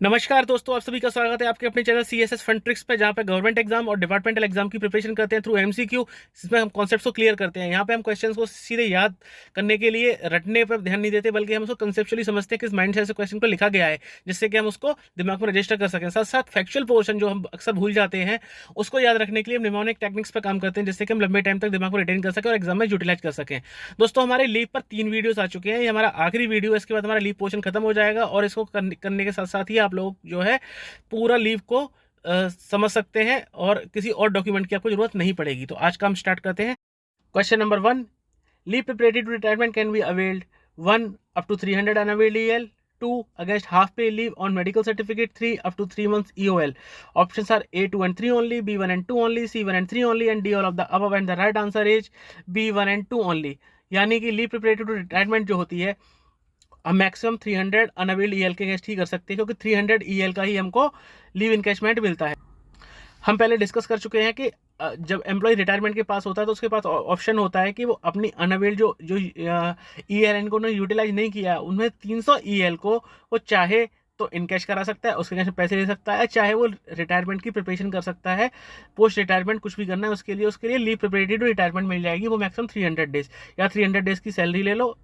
नमस्कार दोस्तों, आप सभी का स्वागत है आपके अपने चैनल CSS फन ट्रिक्स पे, जहाँ पे गवर्नमेंट एग्जाम और डिपार्टमेंटल एग्जाम की प्रिपरेशन करते हैं थ्रू MCQ, जिसमें हम कॉन्सेप्ट्स को क्लियर करते हैं। यहाँ पे हम क्वेश्चंस को सीधे याद करने के लिए रटने पर ध्यान नहीं देते, बल्कि हम उसको कंसेप्चुअली समझते हैं किस माइंड से क्वेश्चन को लिखा गया है, जिससे कि हम उसको दिमाग में रजिस्टर कर सकें। साथ साथ फैक्चुअल पोर्शन जो हम अक्सर भूल जाते हैं, उसको याद रखने के लिए हम निमोनिक टेक्निक्स पर काम करते हैं, जिससे कि हम लंबे टाइम तक दिमाग को रिटेन कर सकें और एग्जाम में यूटिलाइज कर सकें। दोस्तों, हमारे लीव पर 3 वीडियोस आ चुके हैं। ये हमारा आखिरी वीडियो है, इसके बाद हमारा लीव पोर्शन खत्म हो जाएगा और इसको करने के साथ साथ ही आप लोग जो है पूरा लीव को समझ सकते हैं और किसी और डॉक्यूमेंट की आपको जरूरत नहीं पड़ेगी। तो आज का हम स्टार्ट करते हैं। Question number 1, leave preparatory to retirement can be availed 1 up to 300 unavailed EL, 2 against half pay leave on medical certificate, 3 up to 3 months EOL. Options are A 2 and 3 only, B 1 and 2 only, C 1 and 3 only, and D all of the above, and the right answer is B 1 and 2 only। यानी कि leave preparatory to retirement जो होती है, हम maximum 300 unavailed EL के against ही कर सकते हैं, क्योंकि 300 EL का ही हमको लीव इनकैशमेंट मिलता है। हम पहले डिस्कस कर चुके हैं कि जब एम्प्लॉय रिटायरमेंट के पास होता है तो उसके पास ऑप्शन होता है कि वो अपनी अनअवेल्ड जो जो EL को यूटिलाइज नहीं किया, उनमें 300 EL को वो चाहे तो इनकैश करा सकता है, उसके अगेंस्ट पैसे ले सकता है, चाहे वो रिटायरमेंट की प्रिपरेशन कर सकता है, पोस्ट रिटायरमेंट कुछ भी करना है उसके लिए लीव प्रिपरेटरी टू रिटायरमेंट मिल जाएगी। वो मैक्सिमम 300 डेज, या 300 डेज की सैलरी ले लो,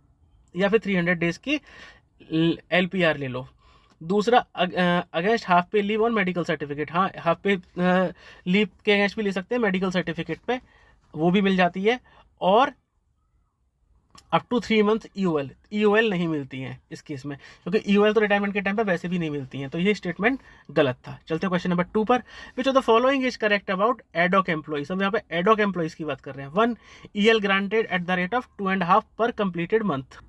या फिर 300 डेज की LPR ले लो। दूसरा, अगेंस्ट हाफ पे लीव ऑन मेडिकल सर्टिफिकेट, हाँ हाफ पे लीव के अगेंस्ट भी ले सकते हैं मेडिकल सर्टिफिकेट पे, वो भी मिल जाती है। और अप टू 3 मंथ EOL नहीं मिलती हैं इस केस में, क्योंकि EOL तो रिटायरमेंट के टाइम पे वैसे भी नहीं मिलती हैं। तो ये स्टेटमेंट गलत था। चलते हैं क्वेश्चन नंबर 2 पर। विच of the following is correct about ad hoc employees. अब यहाँ पे एडॉक एम्प्लॉइज की बात कर रहे हैं। 1, EL granted at the rate of 2.5 पर completed month.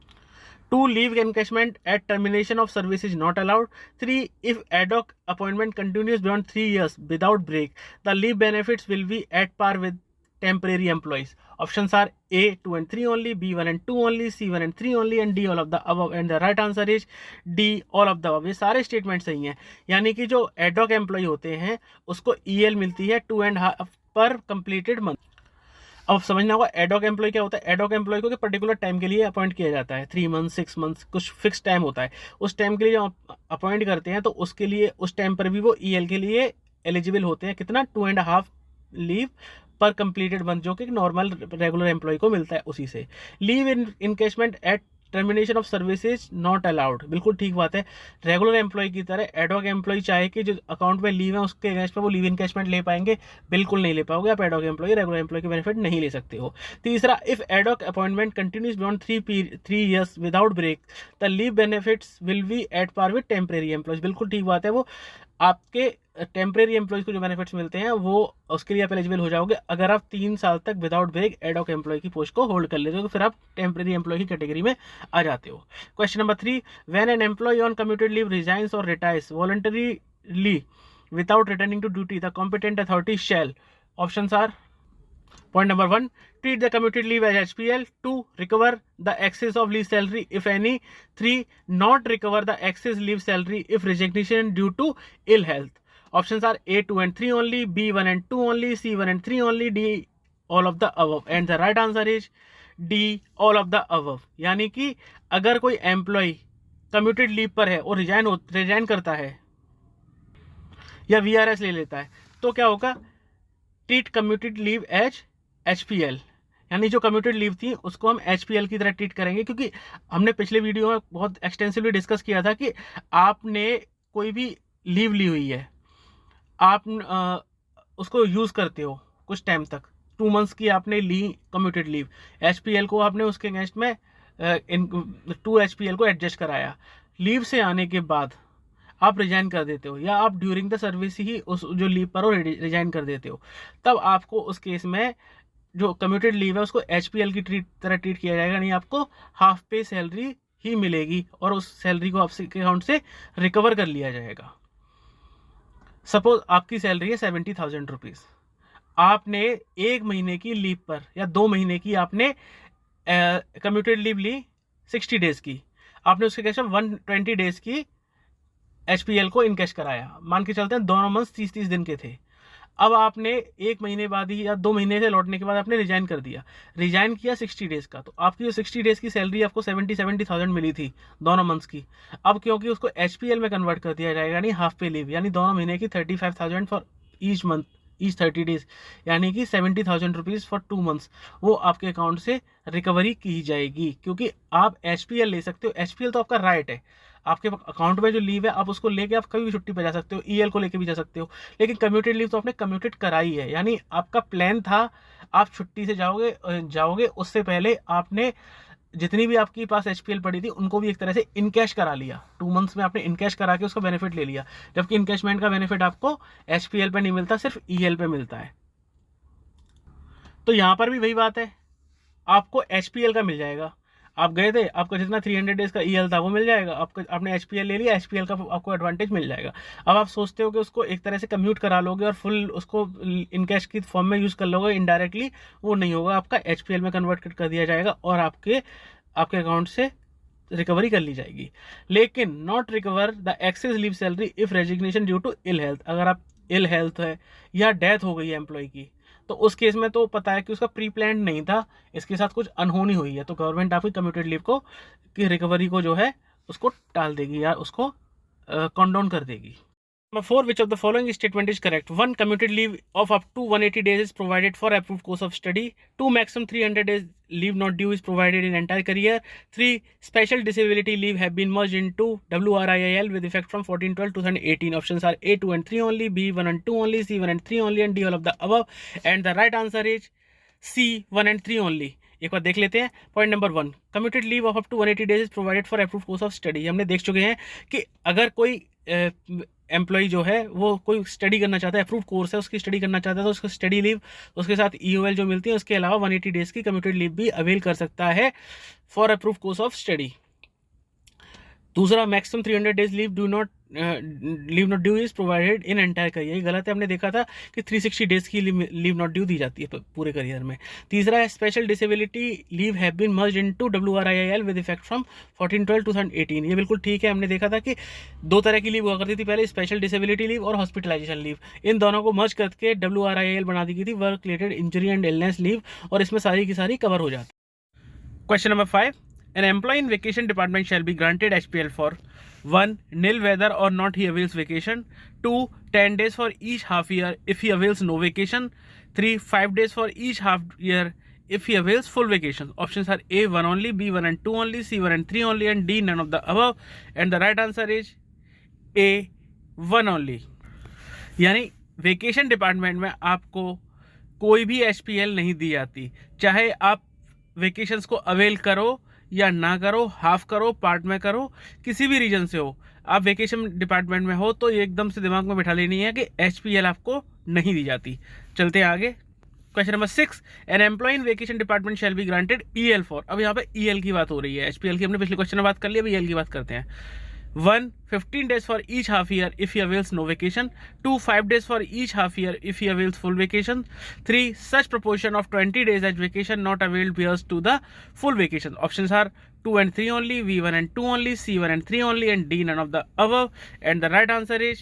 2, leave encashment at termination of service is not allowed. 3, if ad hoc appointment continues beyond 3 years without break, the leave benefits will be at par with temporary employees. Options are A 2 and 3 only, B 1 and 2 only, C 1 and 3 only, and D all of the above, and the right answer is D all of the above। ये सारे statement सही हैं। यानी कि जो ad hoc employ होते हैं उसको EL मिलती है 2.5 पर कंप्लीटेड मंथ। अब समझना होगा एडॉक एम्प्लॉय क्या होता है। एडॉक एम्प्लॉय को पर्टिकुलर टाइम के लिए अपॉइंट किया जाता है, 3 मंथ 6 मंथ, कुछ फिक्स टाइम होता है। उस टाइम के लिए जो अपॉइंट करते हैं तो उसके लिए उस टाइम पर भी वो EL के लिए एलिजिबल होते हैं। कितना? 2.5 लीव पर कंप्लीटेड मंथ, जो कि नॉर्मल रेगुलर एम्प्लॉय को मिलता है उसी से। Leave in encashment at termination of services not allowed, बिल्कुल ठीक बात है। रेगुलर एम्प्लॉय की तरह एडॉक एम्प्लॉय चाहे कि जो अकाउंट में लीव है उसके अगेंस्ट में वो लीव इनकैशमेंट ले पाएंगे, बिल्कुल नहीं ले पाओगे। आप एडॉक एम्प्लॉय रेगुलर एम्प्लॉय के बेनिफिट नहीं ले सकते हो। तीसरा, if ad hoc appointment continues beyond 3 years without break, the leave benefits will be at par with temporary employees, बिल्कुल ठीक बात है। वो आपके टेम्परेरी एम्प्लॉयज को जो बेनिफिट्स मिलते हैं वो उसके लिए आप एलिजिबल हो जाओगे अगर आप 3 साल तक विदाउट ब्रेक एडॉक एम्प्लॉय की पोस्ट को होल्ड कर लेते हो, तो फिर आप टेम्परेरी एम्प्लॉय की कैटेगरी में आ जाते हो। Question number 3, when an employ on commuted leave resigns or retires voluntarily without returning to duty, the competent authority shall. Options are, point number 1, treat the commuted leave as HPL, 2, recover the excess of leave salary if any, 3, not recover the excess leave salary if resignation due to ill health। Options are A 2 and 3 only, B 1 and 2 only, C 1 and 3 only, D all of the above, and the right answer is D all of the above। यानी कि अगर कोई employ commuted leave पर है और resign करता है या VRS ले लेता है, तो क्या होगा? Treat commuted leave as HPL, यानी जो कम्यूटेड लीव थी उसको हम HPL की तरह ट्रीट करेंगे। क्योंकि हमने पिछले वीडियो में बहुत एक्सटेंसिवली डिस्कस किया था कि आपने कोई भी लीव ली हुई है, आप उसको यूज़ करते हो कुछ टाइम तक, 2 मंथ्स की आपने ली कम्यूटेड लीव, HPL को आपने उसके अगेंस्ट में 2 HPL को एडजस्ट कराया। लीव से आने के बाद आप रिजाइन कर देते हो, या आप ड्यूरिंग द सर्विस ही उस जो लीव पर हो रिजाइन कर देते हो, तब आपको उस केस में जो कम्यूटेड लीव है उसको HPL की तरह ट्रीट किया जाएगा। नहीं, आपको हाफ पे सैलरी ही मिलेगी और उस सैलरी को आपके अकाउंट से रिकवर कर लिया जाएगा। सपोज आपकी सैलरी है 70,000 रुपीज़, आपने 1 महीने की लीव पर या 2 महीने की आपने कम्यूटेड लीव ली 60 डेज की, आपने उसके कैसे 120 डेज की HPL को इनकैश कराया। मान के चलते हैं दोनों मंथ 30-30 दिन के थे। अब आपने 1 महीने बाद ही या 2 महीने से लौटने के बाद आपने रिजाइन कर दिया, रिजाइन किया 60 डेज़ का, तो आपकी जो 60 डेज़ की सैलरी आपको 70,000 मिली थी दोनों मंथ्स की, अब क्योंकि उसको HPL में कन्वर्ट कर दिया जाएगा, यानी हाफ पे लीव, यानी दोनों महीने की 35,000 for each month, each 30 days, यानी कि 70,000 रुपीज़ फॉर 2 मंथ्स, वो आपके अकाउंट से रिकवरी की जाएगी। क्योंकि आप HPL ले सकते हो, HPL तो आपका राइट है, आपके अकाउंट में जो लीव है आप उसको लेके आप कभी भी छुट्टी पे जा सकते हो, EL को लेके भी जा सकते हो, लेकिन कम्यूटेड लीव तो आपने कम्यूटेड कराई है, यानी आपका प्लान था आप छुट्टी से जाओगे उससे पहले आपने जितनी भी आपके पास HPL पड़ी थी उनको भी एक तरह से इनकैश करा लिया, 2 मंथ्स में आपने इनकैश करा के उसका बेनिफिट ले लिया, जबकि इनकैशमेंट का बेनिफिट आपको HPL पे नहीं मिलता, सिर्फ EL पे मिलता है। तो यहाँ पर भी वही बात है, आपको HPL का मिल जाएगा, आप गए थे, आपका जितना 300 डेज का EL था वो मिल जाएगा, आपको आपने HPL ले लिया, HPL का आपको एडवांटेज मिल जाएगा। अब आप सोचते हो कि उसको एक तरह से कम्यूट करा लोगे और फुल उसको इनकैश की फॉर्म में यूज़ कर लोगे इनडायरेक्टली, वो नहीं होगा, आपका HPL में कन्वर्ट कर दिया जाएगा और आपके अकाउंट से रिकवरी कर ली जाएगी। लेकिन not recover the excess leave salary if resignation due to ill health, अगर आप इल हेल्थ है या डेथ हो गई है एम्प्लॉय की, तो उस केस में तो पता है कि उसका प्री प्लान नहीं था, इसके साथ कुछ अनहोनी हुई है, तो गवर्नमेंट आपकी कम्यूटेड लीव को की रिकवरी को जो है उसको टाल देगी या उसको कंडोन कर देगी। Number 4, which of the following statement is correct? 1, commuted leave of up to 180 days is provided for approved course of study. 2, maximum 300 days leave not due is provided in entire career. 3, special disability leave have been merged into WRIIL with effect from 14/12/2018. Options are A, 2 and 3 only, B, 1 and 2 only, C, 1 and 3 only, and D, all of the above. And the right answer is C, 1 and 3 only. एक बार देख लेते हैं। Point number 1, commuted leave of up to 180 days is provided for approved course of study. हमने देख चुके हैं कि अगर कोई एम्प्लॉय जो है वो कोई स्टडी करना चाहता है, अप्रूव्ड कोर्स है उसकी स्टडी करना चाहता है, तो उसको स्टडी लीव उसके साथ EOL जो मिलती है उसके अलावा 180 डेज की कम्यूटेड लीव भी अवेल कर सकता है for approved course of study. दूसरा, maximum 300 days leave not due is provided in entire career, ये गलत है, हमने देखा था कि 360 डेज की लीव नॉट ड्यू दी जाती है पूरे करियर में। तीसरा है, special disability leave have been merged into WRIIL with effect from 14/12/2018, ये बिल्कुल ठीक है, हमने देखा था कि 2 तरह की लीव हुआ करती थी पहले, स्पेशल डिसेबिलिटी लीव और हॉस्पिटलाइजेशन लीव, इन दोनों को मर्ज करके WRIIL बना दी गई थी, work related injury and illness leave, और इसमें सारी की सारी कवर हो जाती। Question number 5. An employee in vacation department shall be granted HPL for 1, nil whether or not he avails vacation, 2, 10 days for each half year if he avails no vacation, 3, 5 days for each half year if he avails full vacation. Options are A, 1 only, B, 1 and 2 only, C, 1 and 3 only, and D, none of the above. And the right answer is A, 1 only. यानी vacation department में आपको कोई भी HPL नहीं दी जाती, चाहे आप vacations को अवेल करो या ना करो, हाफ करो, पार्ट में करो, किसी भी रीजन से हो, आप वेकेशन डिपार्टमेंट में हो तो ये एकदम से दिमाग में बिठा लेनी है कि HPL आपको नहीं दी जाती। चलते हैं आगे। Question number 6, an employ in vacation department shall be granted EL for, अब यहाँ पे EL की बात हो रही है, HPL की हमने पिछले क्वेश्चन में बात कर ली, अब EL की बात करते हैं। 1, 15 days for each half year if he avails no vacation, 2, 5 days for each half year if he avails full vacation, 3, such proportion of 20 days as vacation not availed bears to the full vacation. Options are 2 and 3 only, B, 1 and 2 only, C, 1 and 3 only, and D, none of the above. And the right answer is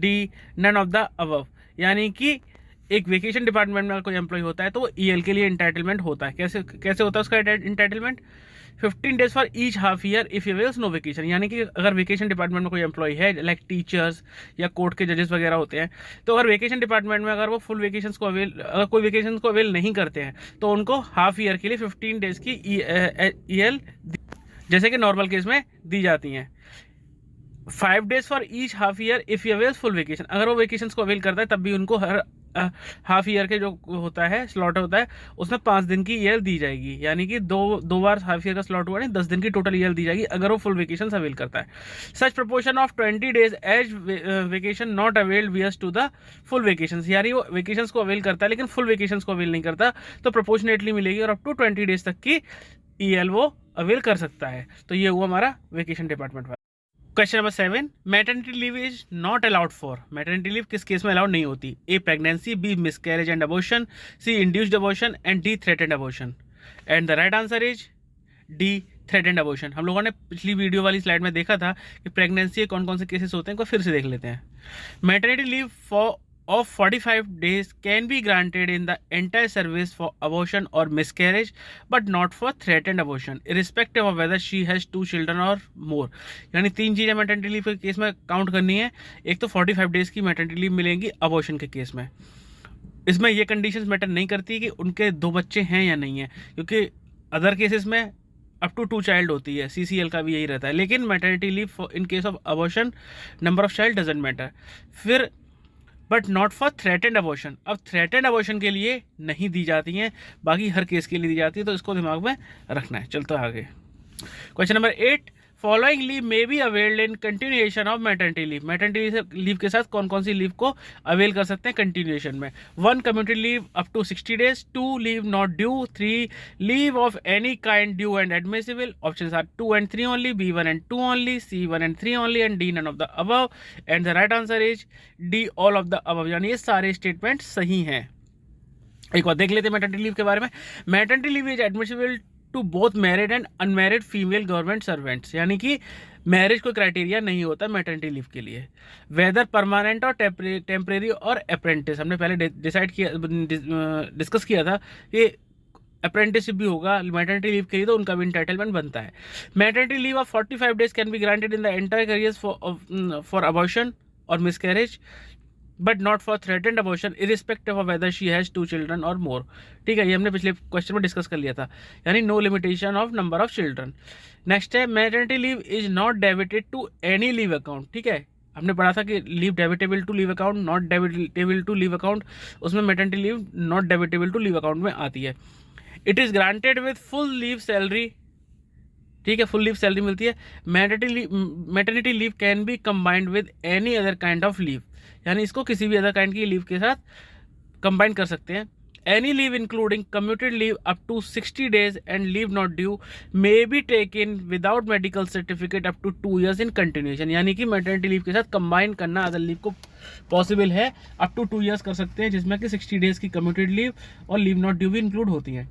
D, none of the above. यानी कि एक vacation department में कोई employ होता है तो वो EL के लिए इंटाइटलमेंट होता है। कैसे होता है उसका entitlement? 15 days for each half year if you avails no vacation, यानी कि अगर वेकेशन डिपार्टमेंट में कोई एम्प्लॉय है, लाइक टीचर्स या कोर्ट के जजेस वगैरह होते हैं, तो अगर वेकेशन डिपार्टमेंट में अगर वो फुल वेकेशन को अगर कोई वेकेशन को अवेल नहीं करते हैं तो उनको हाफ ईयर के लिए 15 डेज की EL जैसे कि नॉर्मल केस में दी जाती हैं। 5 days for each half year if you avails full vacation, अगर वो वेकेशन को अवेल करता है तब भी उनको हर हाफ ईयर के जो होता है स्लॉट होता है उसमें 5 दिन की EL दी जाएगी, यानी कि दो बार हाफ ईयर का स्लॉट हुआ नहीं, 10 दिन की टोटल EL दी जाएगी अगर वो फुल वेकेशन अवेल करता है। Such proportion of 20 days as vacation not availed bears to the full vacation, यानी वो वेकेशन को अवेल करता है लेकिन फुल वेकेशन को अवेल नहीं करता, तो प्रोपोर्शनेटली मिलेगी और अप टू 20 डेज तक की EL वो अवेल कर सकता है। तो ये हुआ हमारा vacation department. Question number 7, maternity leave is not allowed for, maternity leave किस केस में अलाउड नहीं होती? A, pregnancy, B, miscarriage and abortion, C, induced abortion, and D, threatened abortion. And the right answer is D, threatened abortion. हम लोगों ने पिछली video वाली slide में देखा था कि प्रेगनेंसी के कौन कौन से केसेस होते हैं, को फिर से देख लेते हैं। Maternity leave for of 45 days can be granted in the entire service for abortion or miscarriage, but not for threatened abortion, irrespective of whether she has 2 children or more. यानी 3 चीज़ें मैटरनिटी लीव के case में count करनी है. एक तो 45 days की maternity leave मिलेंगी अबॉर्शन के केस में. इसमें ये कंडीशंस मैटर नहीं करती कि उनके 2 बच्चे हैं या नहीं है, क्योंकि अदर केसेस में अप टू 2 चाइल्ड होती है. CCL का भी यही रहता है. लेकिन maternity leave in case of abortion number of child doesn't matter. फिर but not for threatened abortion. अब थ्रेटेंड अबॉर्शन के लिए नहीं दी जाती हैं, बाकी हर केस के लिए दी जाती है, तो इसको दिमाग में रखना है. चलते आगे. Question number 8, following leave may be availed in continuation of maternity leave. Maternity leave के साथ कौन कौन सी लीव को अवेल कर सकते हैं कंटिन्यूएशन में? 1 community leave up to 60 days, 2 leave not due, 3 leave of any kind due and admissible. Options are 2 and 3 only, B1 and 2 only, C1 and 3 only and D none of the above. And the right answer is D all of the above. यानी ये सारे statement सही हैं. एक बार देख लेते हैं maternity leave के बारे में. Maternity leave is admissible to both married and unmarried female government servants. यानी कि मैरिज कोई क्राइटेरिया नहीं होता मैटरनिटी लीव के लिए. वेदर परमानेंट और टेम्परेरी और अप्रेंटिस. हमने पहले डिसाइड किया, डिस्कस किया था कि अप्रेंटिसशिप भी होगा मैटरनिटी लीव के लिए, तो उनका भी इंटाइटलमेंट बनता है. Maternity leave of 45 days can be granted in the entire careers for abortion or miscarriage, but not for threatened abortion, irrespective of whether she has 2 children or more. ठीक है, ये हमने पिछले क्वेश्चन में डिस्कस कर लिया था. यानी no limitation of number of children. Next है maternity leave is not debited to any leave account. ठीक है, हमने पढ़ा था कि leave debitable to leave account, not debitable to leave account. उसमें maternity leave not debitable to leave account में आती है. It is granted with full leave salary. ठीक है, फुल लीव सैलरी मिलती है. Maternity leave can be combined with any other kind of leave. यानी इसको किसी भी अदर काइंड की लीव के साथ कंबाइन कर सकते हैं. Any leave including commuted leave up to 60 days and leave not due may be taken without medical certificate up to 2 years in continuation. यानी कि मैटरनिटी लीव के साथ कंबाइन करना अदर लीव को पॉसिबल है. अप टू 2 years कर सकते हैं, जिसमें कि 60 डेज की कम्यूटेड लीव और लीव नॉट ड्यू भी इंक्लूड होती हैं.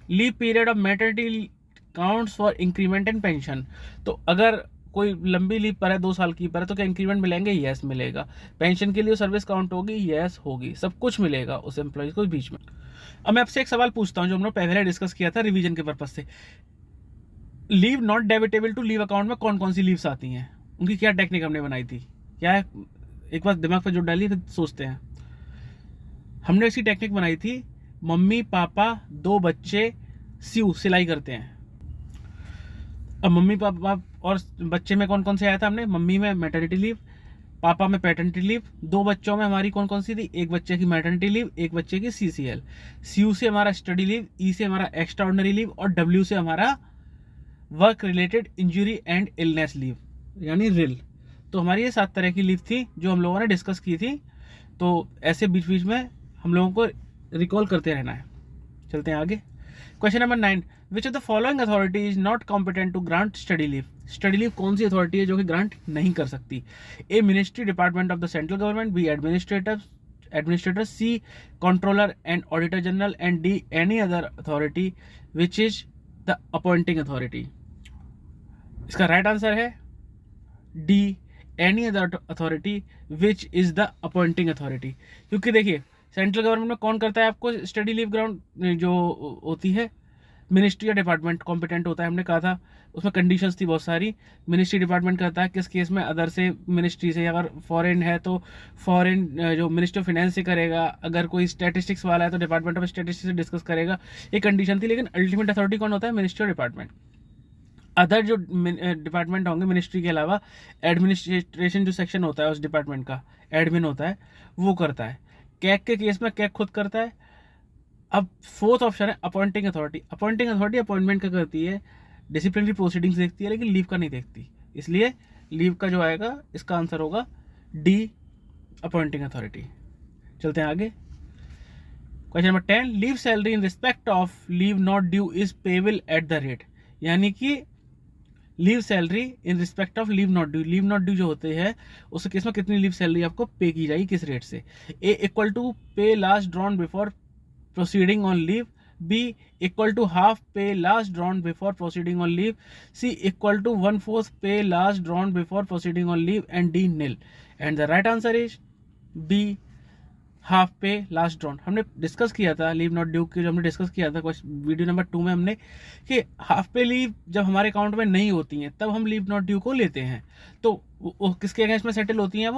Leave period of maternity counts for increment and pension. तो अगर कोई लंबी लीव पर है, 2 साल की पर है, तो क्या इंक्रीमेंट मिलेंगे? यस मिलेगा. पेंशन के लिए सर्विस काउंट होगी? यस होगी. सब कुछ मिलेगा उस एम्प्लॉय को बीच में. अब मैं आपसे एक सवाल पूछता हूँ जो हमने पहले डिस्कस किया था रिवीजन के पर्पज से. Leave not debitable to leave account में कौन कौन सी लीव्स आती हैं? उनकी क्या टेक्निक हमने बनाई थी? क्या है, एक बार दिमाग पर जोड़ डालिए, फिर सोचते हैं. हमने ऐसी टेक्निक बनाई थी, मम्मी पापा 2 बच्चे सिलाई करते हैं. अब मम्मी पापा और बच्चे में कौन कौन से आया था? हमने मम्मी में मैटरनिटी लीव, पापा में पैटर्निटी लीव. 2 बच्चों में हमारी कौन कौन सी थी? एक बच्चे की मैटरनिटी लीव, एक बच्चे की CCL. CU से हमारा स्टडी लीव, E से हमारा एक्स्ट्रा ऑर्डिनरी लीव और W से हमारा work related injury and illness leave यानी रिल. तो हमारी ये 7 तरह की लीव थी जो हम लोगों ने डिस्कस की थी. तो ऐसे बीच बीच में हम लोगों को रिकॉल करते रहना है. चलते हैं आगे. Question number 9, which of the following authority is not competent to grant study leave. Study leave कौन सी अथॉरिटी है जो कि ग्रांट नहीं कर सकती? A ministry department of the central government, B administrator, C controller and auditor general and D any other authority which is the appointing authority. इसका right answer है D, any other authority which is the appointing authority. क्योंकि देखिए central government में कौन करता है आपको study leave ground जो होती है? मिनिस्ट्री या डिपार्टमेंट कॉम्पिटेंट होता है. हमने कहा था उसमें कंडीशंस थी बहुत सारी. मिनिस्ट्री डिपार्टमेंट करता है किस केस में? अदर से, मिनिस्ट्री से. अगर फॉरेन है तो फॉरेन जो मिनिस्ट्री ऑफ फाइनेंस से करेगा. अगर कोई स्टैटिस्टिक्स वाला है तो डिपार्टमेंट ऑफ स्टैटिस्टिक्स से डिस्कस करेगा. ये कंडीशन थी. लेकिन अल्टीमेट अथॉरिटी कौन होता है? मिनिस्ट्री और डिपार्टमेंट. अदर जो डिपार्टमेंट होंगे मिनिस्ट्री के अलावा, एडमिनिस्ट्रेशन जो सेक्शन होता है उस डिपार्टमेंट का, एडमिन होता है, वो करता है. कैग के केस में कैग खुद करता है. अब 4th ऑप्शन है appointing authority. Appointing authority appointment का करती है, डिसिप्लिनरी प्रोसीडिंग्स देखती है, लेकिन लीव का नहीं देखती. इसलिए लीव का जो आएगा इसका आंसर होगा डी, अपॉइंटिंग अथॉरिटी. चलते हैं आगे. Question number 10, leave salary in respect of leave not due is payable at the rate. यानी कि leave salary in respect of leave not due, leave not due जो होते हैं उस केस में कितनी लीव सैलरी आपको पे की जाएगी, किस रेट से? A equal to pay last drawn before proceeding on leave, B equal to half pay last drawn before proceeding on leave, C equal to 1/4 pay last drawn before proceeding on leave and D nil. And the right answer is B, half pay last drawn. हमने discuss किया था leave not due के, जो हमने discuss किया था video number 2 में हमने, कि हाफ पे लीव जब हमारे अकाउंट में नहीं होती हैं तब हम लीव नॉट ड्यू को लेते हैं। तो वो किसके अगेंस्ट में सेटल होती हैं?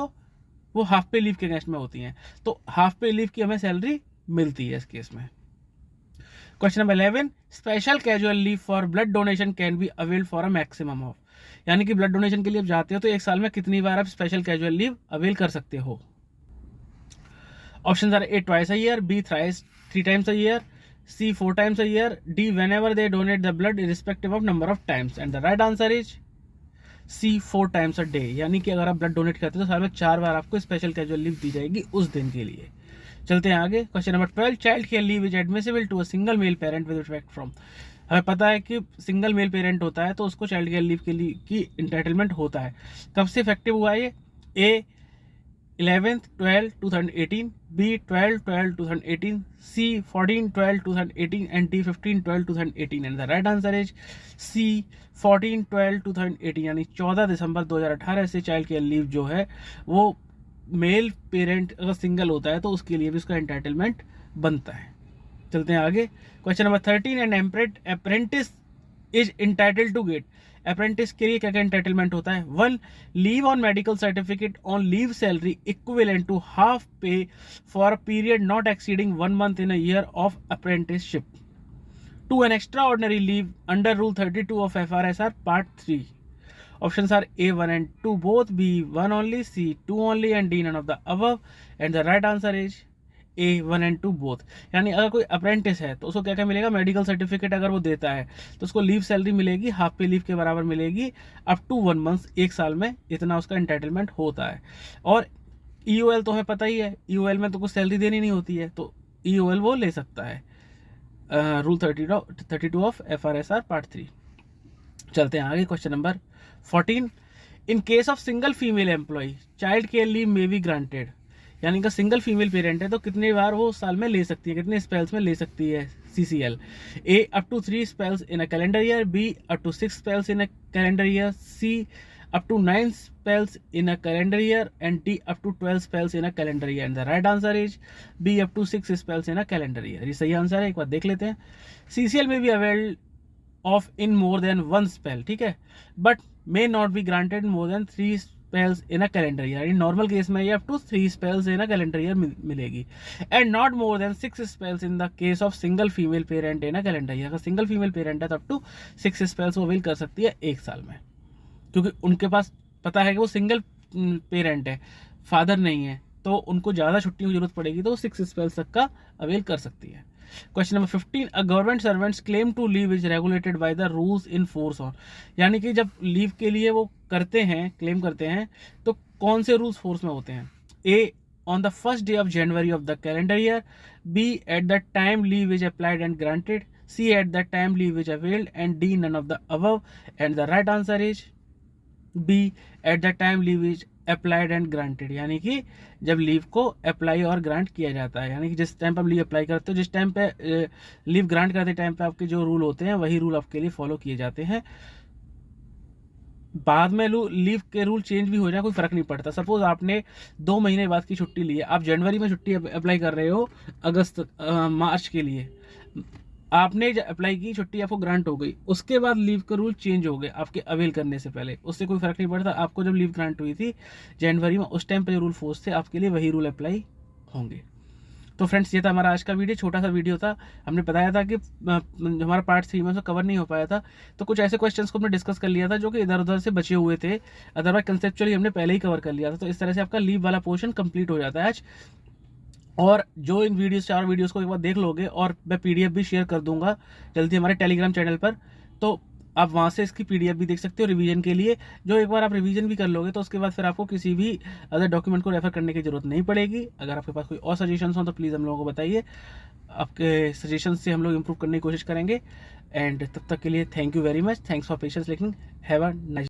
वो हाफ पे लीव के अगेंस्ट में होती हैं। तो हाफ पे लीव की हमें सैलरी मिलती है इस केस में। Question number 11, special casual leave for blood donation can be availed for a maximum of, यानी कि ब्लड डोनेशन के लिए आप जाते हो तो एक साल में कितनी बार आप स्पेशल कैजुअल लीव अवेल कर सकते हो? Options are A, twice a year, B, three times a year, C, 4 times a year, D, whenever they donate the blood irrespective of number of times, and the right answer is C, 4 times a day। यानी कि अगर आप blood donate करते हो तो साल में 4 बार आपको स्पेशल कैजुअल लीव दी जाएगी उस दिन के लिए। चलते हैं आगे। Question number 12, child care leave is admissible to a single male parent with effect from. हमें पता है कि सिंगल मेल पेरेंट होता है तो उसको चाइल्ड केयर लीव के लिए की इंटाइटलमेंट होता है। कब से इफेक्टिव हुआ ये? ए 11/12/2018, B 12/12/2018, C 14/12/2018, and D 15/12/2018, and the right answer is C 14/12/2018, यानी 14 दिसंबर 2018 से चाइल्ड केयर लीव जो है वो मेल पेरेंट अगर सिंगल होता है तो उसके लिए भी उसका एंटाइटलमेंट बनता है। चलते हैं आगे। Question number 13, an apprentice is entitled to get. Apprentice के लिए क्या क्या एंटाइटलमेंट होता है? 1, leave on medical certificate on leave salary equivalent to half pay for a period not exceeding 1 month in a year of apprenticeship. 2, an extraordinary leave under Rule 32 of FRSR Part 3. Options are A, 1 and 2 both, B, 1 only, C, 2 only, and D, none of the above. And the right answer is A, 1 and 2 both. यानी अगर कोई apprentice है तो उसको क्या क्या मिलेगा? Medical certificate अगर वो देता है तो उसको लीव सैलरी मिलेगी, हाफ पे लीव के बराबर मिलेगी, अप टू 1 month, एक साल में इतना उसका एंटाइटलमेंट होता है। और EOL तो हमें पता ही है, EOL में तो कुछ सैलरी देनी नहीं होती है, तो EOL वो ले सकता है, रूल 32 ऑफ FRSR पार्ट 3। चलते हैं आगे। Question number 14, in case of single female employ child care leave may be granted. यानी कि सिंगल फीमेल पेरेंट है तो कितने बार वो साल में ले सकती है, कितने स्पेल्स में ले सकती है CCL? A, up to 3 spells in a calendar year, B, up to 6 spells in a calendar year, C, up to 9 spells in a calendar year, and D, up to 12 spells in a calendar year, and the right answer is B, up to 6 spells in a calendar year। ये सही answer है, एक बार देख लेते हैं। CCL may be availed of in more than 1 spell, ठीक है, but may not be granted more than 3 spells in a calendar year। In normal case में ये up to 3 spells in a calendar year मिलेगी, and not more than 6 spells in the case of single female parent in a calendar year। अगर single female parent है तो up to 6 spells वो avail कर सकती है एक साल में, क्योंकि उनके पास पता है कि वो सिंगल पेरेंट है, फादर नहीं है, तो उनको ज़्यादा छुट्टियों की जरूरत पड़ेगी तो 6 स्पेल्स तक का अवेल कर सकती है। Question number 15, a government servants claim to leave is regulated by the rules in force on. यानी कि जब लीव के लिए वो करते हैं, क्लेम करते हैं, तो कौन से रूल्स फोर्स में होते हैं? A, on the first day of January of the calendar year, B, at the time leave is applied and granted, C, at the time leave is availed, and D, none of the above. And the right answer is B, at the time leave is applied and granted. यानी कि जब leave को apply और grant किया जाता है, यानी कि जिस टाइम पर आप लीव अप्लाई करते हो, जिस टाइम पे लीव ग्रांट करते टाइम पे आपके जो रूल होते हैं वही रूल आपके लिए फॉलो किए जाते हैं। बाद में लीव के रूल चेंज भी हो जाए कोई फर्क नहीं पड़ता। सपोज आपने 2 महीने बाद की छुट्टी ली है, आप जनवरी में छुट्टी अप्लाई कर रहे हो मार्च के लिए, आपने जब अप्लाई की, छुट्टी आपको ग्रांट हो गई, उसके बाद लीव के रूल चेंज हो गए आपके अवेल करने से पहले, उससे कोई फर्क नहीं पड़ता। आपको जब लीव ग्रांट हुई थी जनवरी में, उस टाइम पे जो रूल फोर्स थे आपके लिए वही रूल अप्लाई होंगे। तो फ्रेंड्स, ये था हमारा आज का वीडियो, छोटा सा वीडियो था। हमने बताया था कि हमारा पार्ट 3 में से कवर नहीं हो पाया था, तो कुछ ऐसे क्वेश्चंस को हमने डिस्कस कर लिया था जो कि इधर उधर से बचे हुए थे, अदरवाइज कंसेप्चुअली हमने पहले ही कवर कर लिया था। तो इस तरह से आपका लीव वाला पोर्शन कंप्लीट हो जाता है आज। और जो इन वीडियोस 4 वीडियोस को एक बार देख लोगे, और मैं PDF भी शेयर कर दूंगा जल्दी हमारे टेलीग्राम चैनल पर, तो आप वहाँ से इसकी PDF भी देख सकते हो रिवीजन के लिए। जो एक बार आप रिवीजन भी कर लोगे तो उसके बाद फिर आपको किसी भी अदर डॉक्यूमेंट को रेफर करने की जरूरत नहीं पड़ेगी। अगर आपके पास कोई और सजेशंस हो तो प्लीज़ हम लोगों को बताइए, आपके सजेशन से हम लोग इम्प्रूव करने की कोशिश करेंगे। एंड तब तक के लिए thank you very much, thanks for patience listening, have a nice